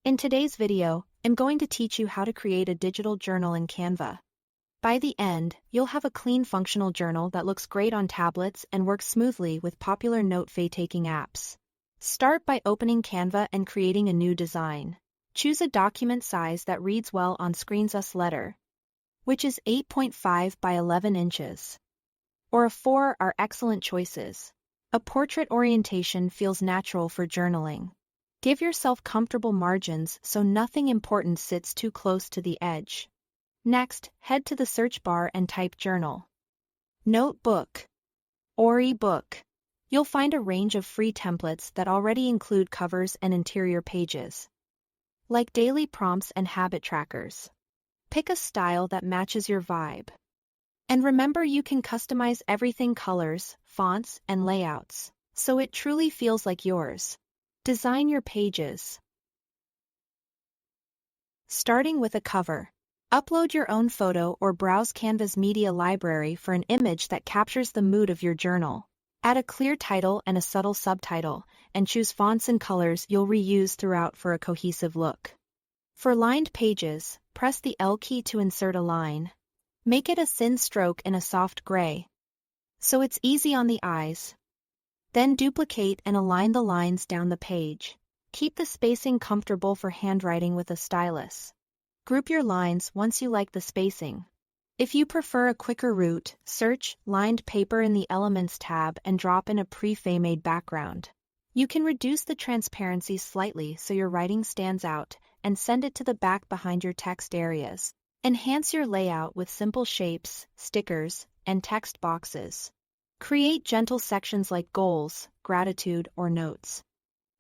In today's video, I'm going to teach you how to create a digital journal in Canva. By the end, you'll have a clean functional journal that looks great on tablets and works smoothly with popular note-taking apps. Start by opening Canva and creating a new design. Choose a document size that reads well on screen's letter, which is 8.5 by 11 inches. Or a 4 are excellent choices. A portrait orientation feels natural for journaling. Give yourself comfortable margins so nothing important sits too close to the edge. Next, head to the search bar and type journal, notebook, or ebook. You'll find a range of free templates that already include covers and interior pages, like daily prompts and habit trackers. Pick a style that matches your vibe. And remember, you can customize everything: colors, fonts, and layouts, so it truly feels like yours. Design your pages. Starting with a cover. Upload your own photo or browse Canva's media library for an image that captures the mood of your journal. Add a clear title and a subtle subtitle, and choose fonts and colors you'll reuse throughout for a cohesive look. For lined pages, press the L key to insert a line. Make it a thin stroke in a soft gray, so it's easy on the eyes. Then duplicate and align the lines down the page. Keep the spacing comfortable for handwriting with a stylus. Group your lines once you like the spacing. If you prefer a quicker route, search lined paper in the Elements tab and drop in a pre-made background. You can reduce the transparency slightly so your writing stands out, and send it to the back behind your text areas. Enhance your layout with simple shapes, stickers, and text boxes. Create gentle sections like goals, gratitude, or notes.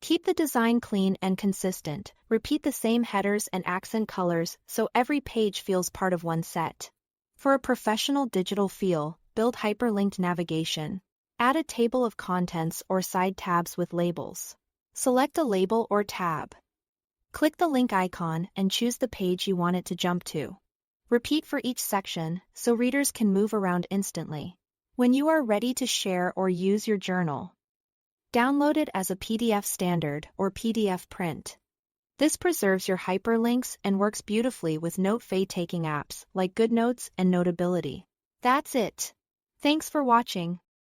Keep the design clean and consistent. Repeat the same headers and accent colors so every page feels part of one set. For a professional digital feel, build hyperlinked navigation. Add a table of contents or side tabs with labels. Select a label or tab. Click the link icon and choose the page you want it to jump to. Repeat for each section so readers can move around instantly. When you are ready to share or use your journal, download it as a PDF standard or PDF print. This preserves your hyperlinks and works beautifully with note-taking apps like GoodNotes and Notability. That's it. Thanks for watching.